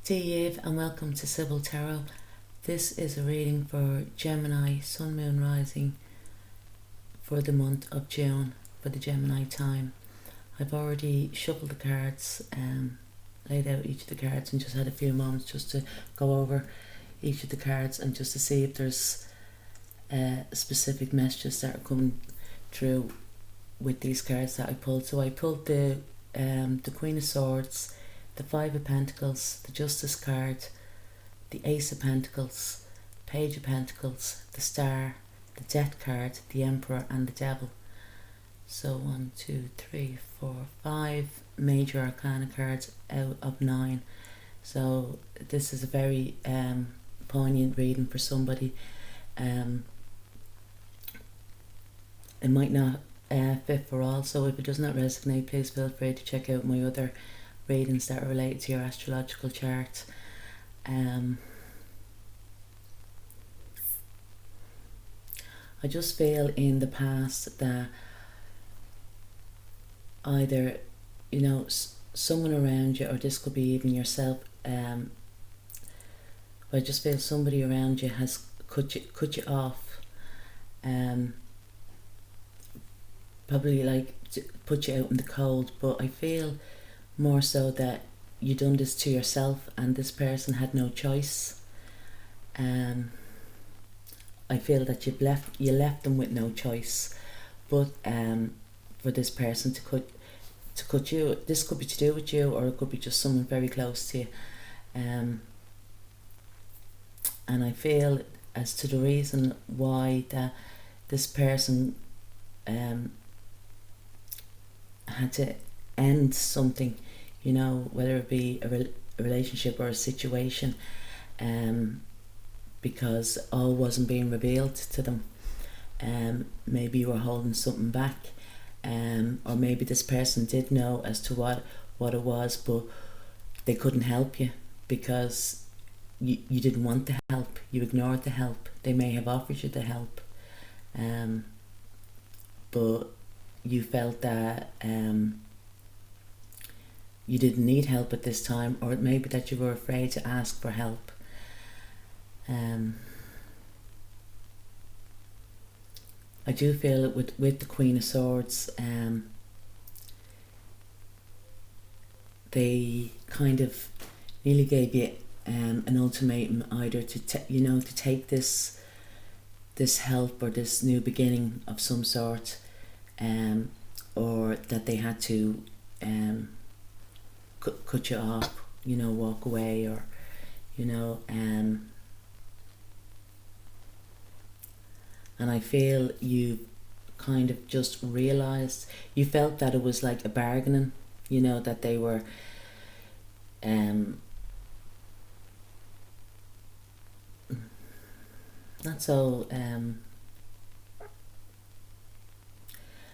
Dear Eve, and welcome to Sibyl Tarot. This is a reading for Gemini Sun, Moon, Rising for the month of June for the Gemini time. I've already shuffled the cards, laid out each of the cards, and just had a few moments just to go over each of the cards and just to see if there's specific messages that are coming through with these cards that I pulled. So I pulled the Queen of Swords, the Five of Pentacles, the Justice card, the Ace of Pentacles, Page of Pentacles, the Star, the Death card, the Emperor, and the Devil. So 1, 2, 3, 4, 5 major arcana cards out of 9. So this is a very poignant reading for somebody. It might not fit for all, so if it does not resonate, please feel free to check out my other readings that are related to your astrological chart. I just feel in the past that either, someone around you, or this could be even yourself, I just feel somebody around you has cut you off, probably like put you out in the cold, but I feel more so that you done this to yourself and this person had no choice. I feel that you left them with no choice, but for this person to cut you, this could be to do with you, or it could be just someone very close to you, and I feel as to the reason why that this person had to end something, whether it be a relationship or a situation, because all wasn't being revealed to them. Maybe you were holding something back, or maybe this person did know as to what it was, but they couldn't help you because you didn't want the help. You ignored the help. They may have offered you the help, but you felt that you didn't need help at this time, or it may be that you were afraid to ask for help. I do feel it with the Queen of Swords, they kind of nearly gave you an ultimatum, either to take this help or this new beginning of some sort, or that they had to cut you off, walk away, or and I feel you kind of just realised, you felt that it was like a bargaining, that they were not so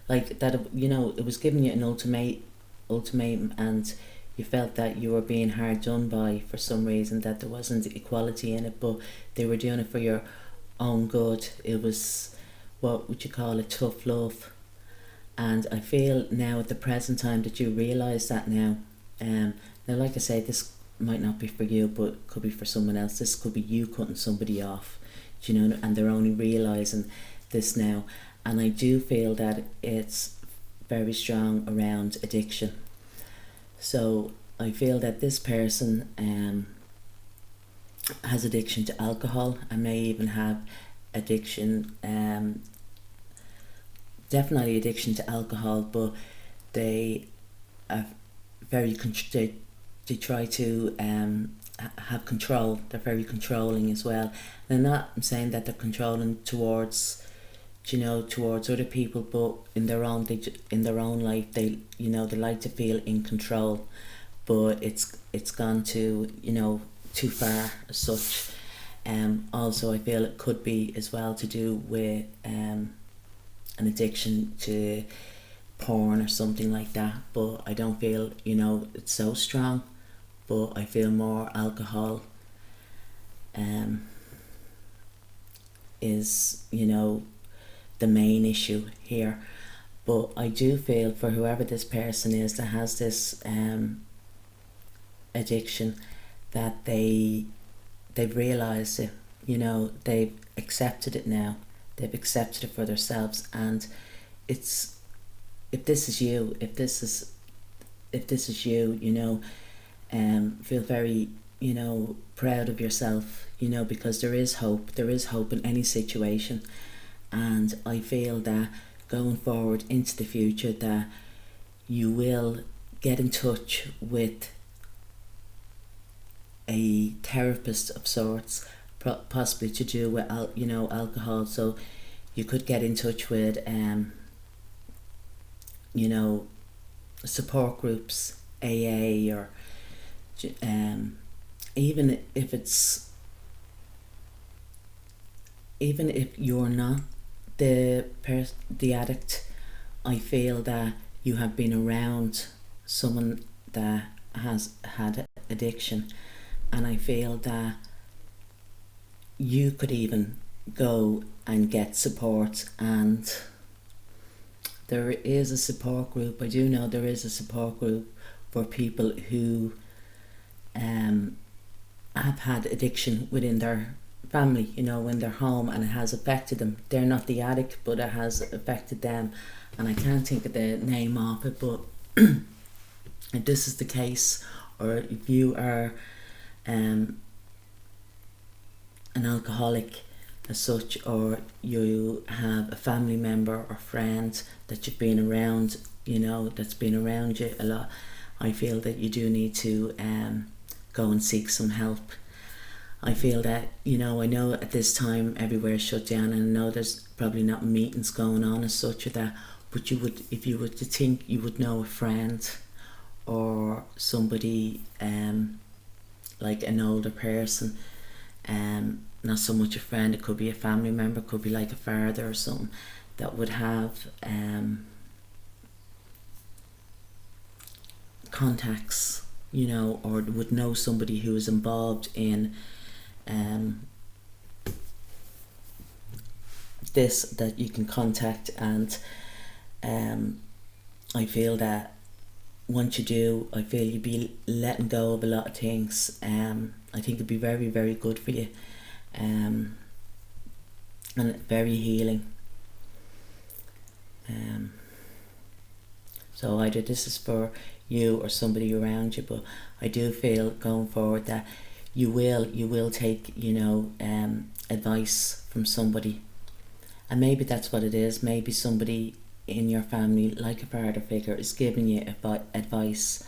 like that, it was giving you an ultimatum, and you felt that you were being hard done by for some reason, that there wasn't equality in it, but they were doing it for your own good. It was, what would you call it, tough love. And I feel now at the present time that you realise that now. Now, like I say, this might not be for you, but it could be for someone else. This could be you cutting somebody off, and they're only realising this now. And I do feel that it's very strong around addiction. So I feel that this person has addiction to alcohol, and may even have addiction, definitely addiction to alcohol, but they are very they try to have control. They're very controlling as well. And I'm not saying that they're controlling towards other people, but in their own life, they they like to feel in control, but it's gone to too far as such. Also I feel it could be as well to do with an addiction to porn or something like that, but I don't feel it's so strong, but I feel more alcohol is the main issue here. But I do feel for whoever this person is that has this addiction, that they've realised it, they've accepted it now. They've accepted it for themselves, and it's if this is you, feel very, proud of yourself, because there is hope. There is hope in any situation, and I feel that going forward into the future that you will get in touch with a therapist of sorts, possibly to do with alcohol. So you could get in touch with support groups, AA, or even if you're not the addict, I feel that you have been around someone that has had addiction, and I feel that you could even go and get support. And there is a support group, I do know there is a support group for people who have had addiction within their family, in their home, and it has affected them. They're not the addict, but it has affected them, and I can't think of the name of it. But if this is the case, or if you are an alcoholic as such, or you have a family member or friend that you've been around, that's been around you a lot, I feel that you do need to go and seek some help. I feel that, I know at this time everywhere is shut down, and I know there's probably not meetings going on as such or that, but you would, if you were to think, you would know a friend or somebody like an older person, not so much a friend, it could be a family member, it could be like a father or something, that would have contacts, or would know somebody who is involved in this, that you can contact. And I feel that once you do, I feel you'd be letting go of a lot of things. I think it'd be very, very good for you, and very healing. So either this is for you or somebody around you, but I do feel going forward that you will take advice from somebody, and maybe that's what it is. Maybe somebody in your family, like a father figure, is giving you advice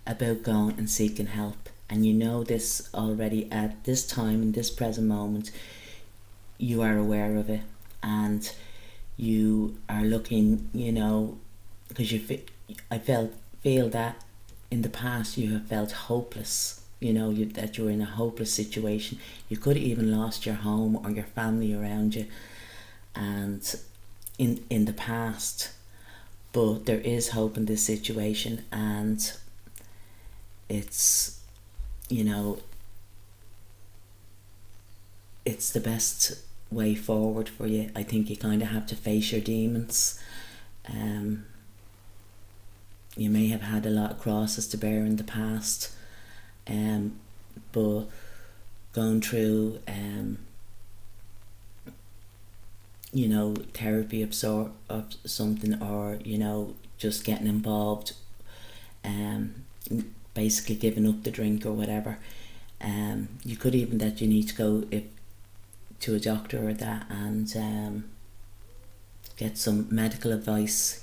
about going and seeking help, and this already at this time, in this present moment, you are aware of it, and you are looking, because I feel that in the past you have felt hopeless, that you're in a hopeless situation. You could have even lost your home or your family around you, and in the past, but there is hope in this situation, and it's it's the best way forward for you. I think you kind of have to face your demons. You may have had a lot of crosses to bear in the past, but going through therapy of something, or just getting involved, basically giving up the drink or whatever, you could even, that you need to go to a doctor or that, and get some medical advice,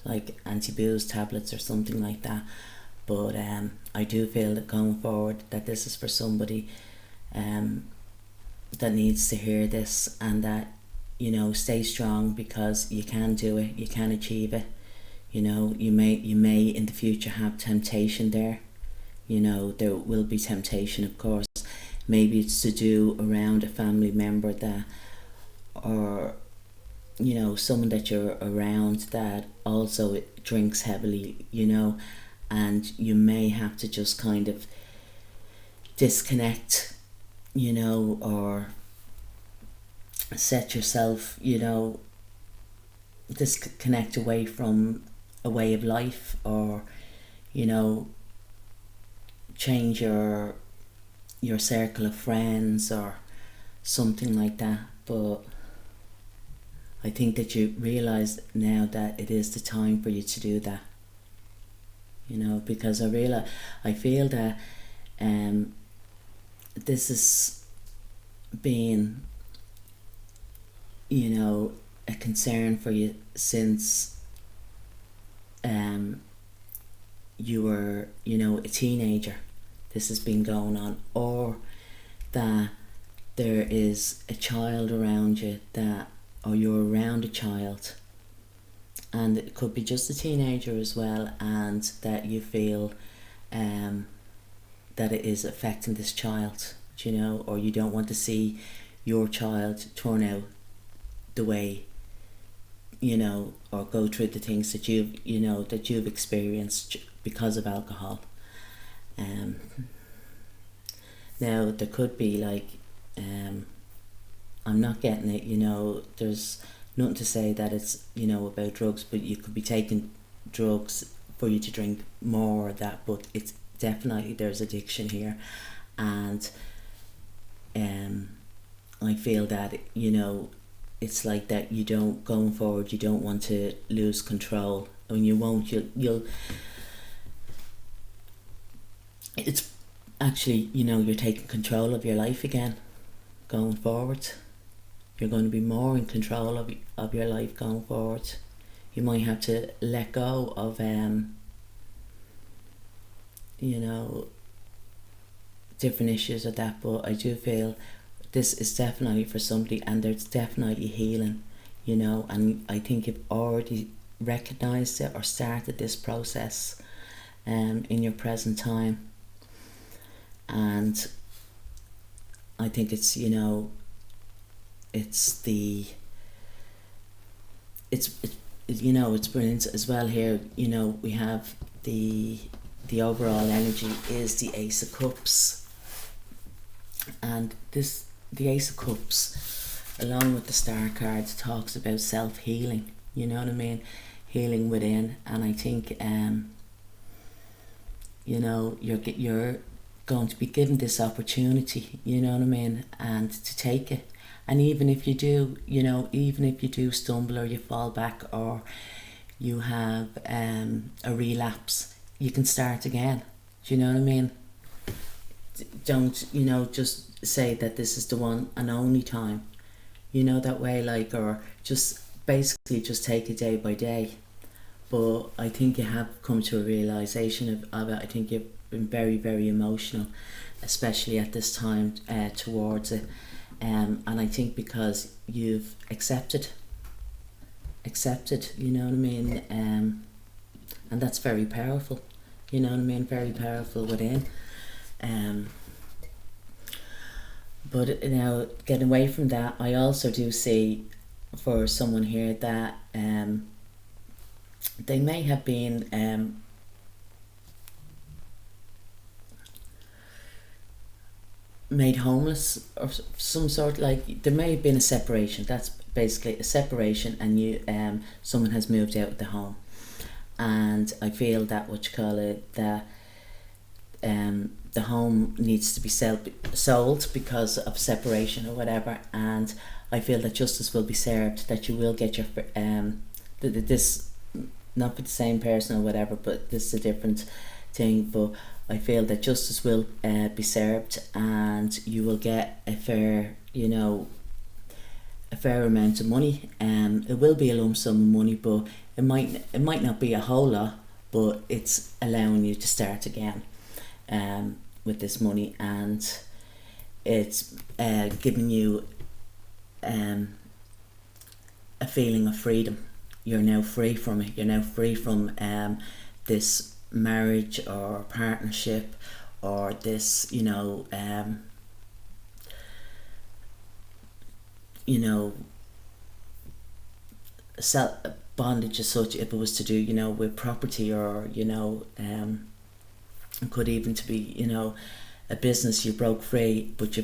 like anti-booze tablets or something like that. But I do feel that going forward, that this is for somebody that needs to hear this, and that stay strong, because you can do it, you can achieve it. You may in the future have temptation there. There will be temptation, of course. Maybe it's to do around a family member that, or someone that you're around that also drinks heavily, and you may have to just kind of disconnect, or set yourself, disconnect away from a way of life, or change your your circle of friends or something like that. But I think that you realise now that it is the time for you to do that. Because I feel that this has been, a concern for you since you were, a teenager. This has been going on, or that there is a child around you or you're around a child, and it could be just a teenager as well, and that you feel that it is affecting this child, or you don't want to see your child turn out the way, or go through the things that you've experienced because of alcohol. Now there could be like, I'm not getting it, there's nothing to say that it's, about drugs, but you could be taking drugs for you to drink more of that, but it's definitely, there's addiction here. And I feel that, it's like that going forward, you don't want to lose control. When you won't, you'll it's actually, you're taking control of your life again going forward. You're going to be more in control of your life going forward. You might have to let go of different issues of that, but I do feel this is definitely for somebody, and there's definitely healing, and I think you've already recognised it or started this process in your present time. And I think it's, it's brilliant as well here. We have the overall energy is the Ace of Cups, and the Ace of Cups, along with the Star cards, talks about self-healing, you know what I mean, healing within. And I think you're going to be given this opportunity, you know what I mean, and to take it. And even if you do stumble, or you fall back, or you have a relapse, you can start again. Do you know what I mean? Don't, just say that this is the one and only time, that way, like, or just basically just take it day by day. But I think you have come to a realisation of it. I think you've been very, very emotional, especially at this time towards it. And I think because you've accepted, you know what I mean, and that's very powerful, you know what I mean, very powerful within. But now, getting away from that, I also do see for someone here that they may have been made homeless or some sort. Like, there may have been a separation. That's basically a separation, and someone has moved out of the home, and I feel that the home needs to be sold because of separation or whatever. And I feel that justice will be served, that you will get your this, not for the same person or whatever, but this is a different thing. But I feel that justice will be served, and you will get a fair amount of money. It will be a lump sum of money, but it might not be a whole lot, but it's allowing you to start again with this money, and it's giving you a feeling of freedom. You're now free from it. You're now free from this marriage or partnership, or this self bondage as such, if it was to do with property, or it could even to be a business. You broke free, but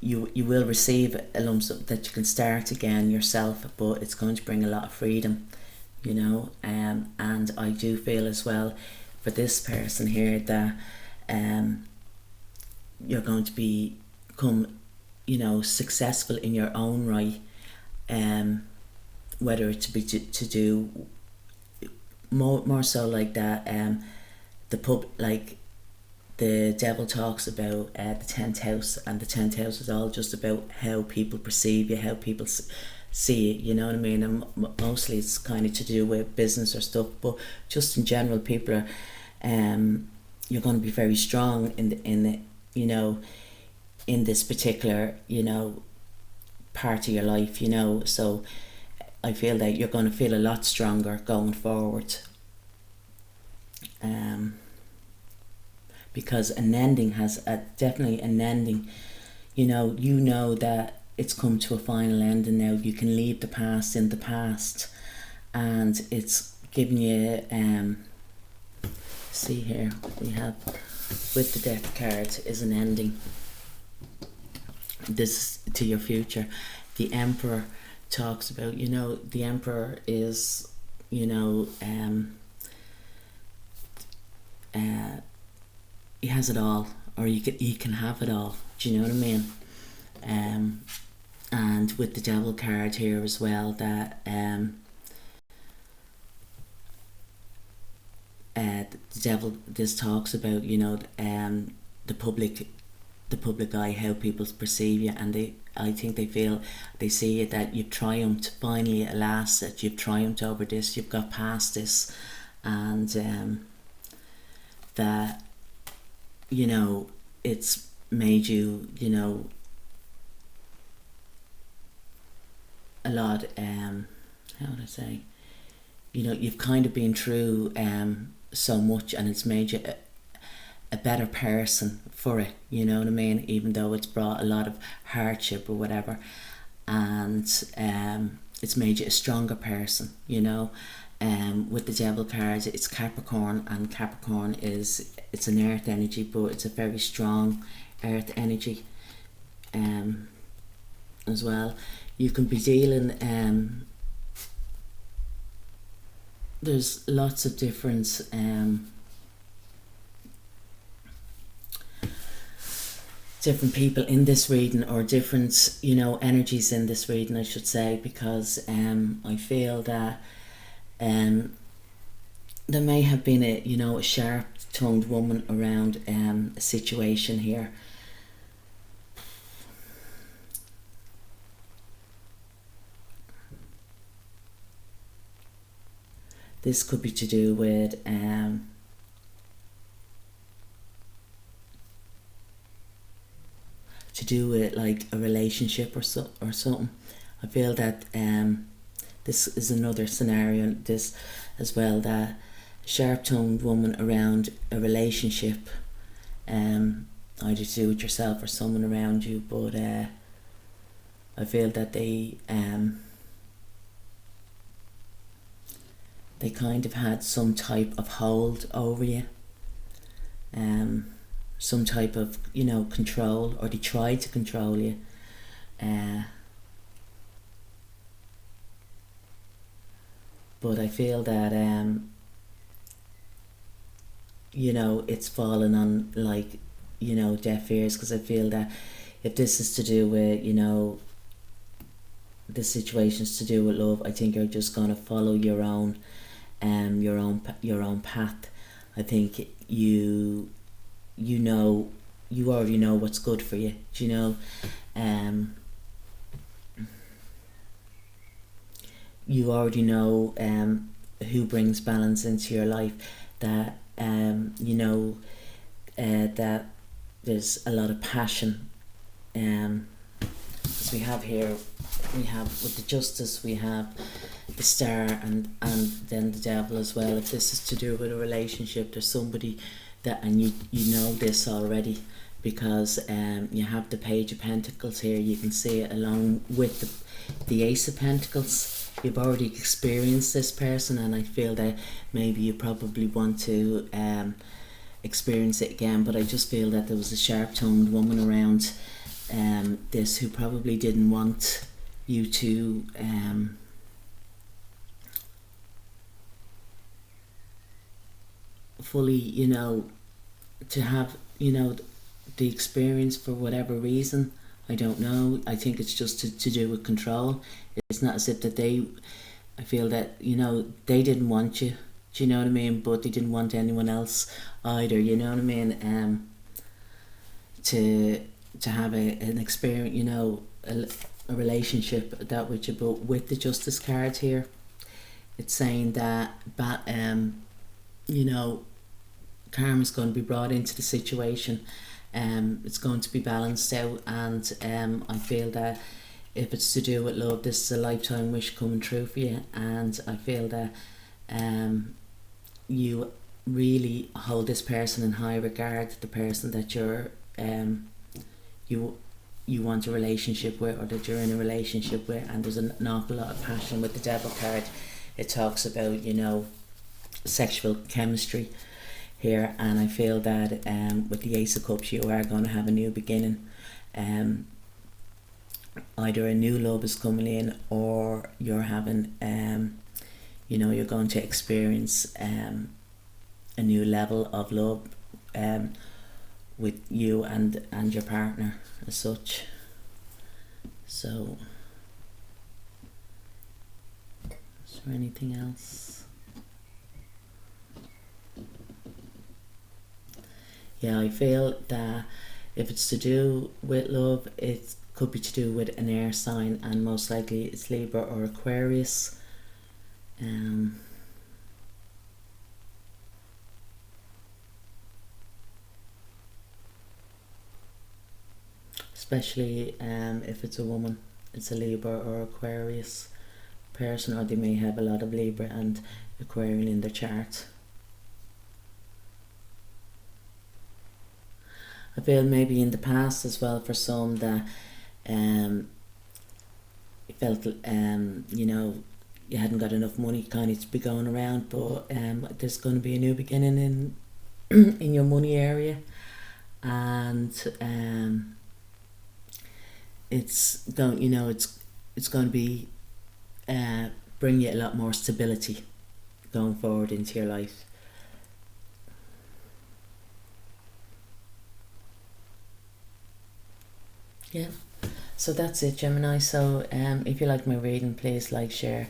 you will receive a lump sum that you can start again yourself, but it's going to bring a lot of freedom, and I do feel as well for this person here that you're going to become, successful in your own right, whether it to do more so like that, the devil talks about the 10th house, and the 10th house is all just about how people perceive you, how people see it, you know what I mean? And mostly it's kind of to do with business or stuff, but just in general, people are, you're going to be very strong in this particular, part of your life, so I feel that you're going to feel a lot stronger going forward. Because an ending has definitely an ending. You know that it's come to a final end, and now you can leave the past in the past, and it's giving you see here we have with the death card is an ending. This to your future. The Emperor talks about, the Emperor is, he has it all, or he can have it all. Do you know what I mean? And with the Devil card here as well, that the Devil, this talks about, the public eye, how people perceive you, and I think they see it, that you've triumphed finally at last, that you've triumphed over this, you've got past this, and that it's made you, a lot, how would I say, you've kind of been through so much, and it's made you a better person for it, you know what I mean, even though it's brought a lot of hardship or whatever, and it's made you a stronger person, with the Devil card, it's Capricorn, and Capricorn it's an earth energy, but it's a very strong earth energy as well. You can be dealing, there's lots of different different people in this reading, or different energies in this reading, I should say, because I feel that there may have been a sharp-tongued woman around a situation here. This could be to do with like a relationship or something. I feel that this is another scenario, this as well, that a sharp-tongued woman around a relationship, either to do with yourself or someone around you, but I feel that they kind of had some type of hold over you, some type of control, or they tried to control you, but I feel that it's fallen on deaf ears, because I feel that if this is to do with this situation's to do with love, I think you're just gonna follow your own path. I think you already know what's good for you. Do you know? You already know who brings balance into your life. That that there's a lot of passion. As we have here, we have with the Justice, we have the Star, and then the Devil as well. If this is to do with a relationship, there's somebody that, and you know this already, because you have the Page of Pentacles here. You can see it along with the Ace of Pentacles. You've already experienced this person, and I feel that maybe you probably want to experience it again, but I just feel that there was a sharp-tongued woman around this who probably didn't want you to fully, to have, the experience for whatever reason. I don't know. I think it's just to do with control. It's not as if that I feel that, they didn't want you. Do you know what I mean? But they didn't want anyone else either. You know what I mean? To have an experience, a relationship that with you. But with the Justice card here, it's saying that karma's going to be brought into the situation. It's going to be balanced out, and I feel that if it's to do with love, this is a lifetime wish coming true for you. And I feel that you really hold this person in high regard, the person that you want a relationship with, or that you're in a relationship with. And there's an awful lot of passion with the Devil card. It talks about sexual chemistry here, and I feel that with the Ace of Cups, you are going to have a new beginning. Either a new love is coming in, or you're having you're going to experience a new level of love with you and your partner as such. So is there anything else? Yeah, I feel that if it's to do with love, it could be to do with an air sign, and most likely it's Libra or Aquarius. Especially if it's a woman, it's a Libra or Aquarius person, or they may have a lot of Libra and Aquarian in their chart. I feel maybe in the past as well, for some, that you felt you hadn't got enough money kind of to be going around, but there's going to be a new beginning in in your money area, and it's going to be bring you a lot more stability going forward into your life. Yeah, so that's it, Gemini. So if you like my reading, please like, share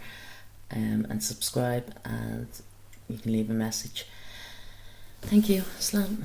and subscribe, and you can leave a message. Thank you. Salam.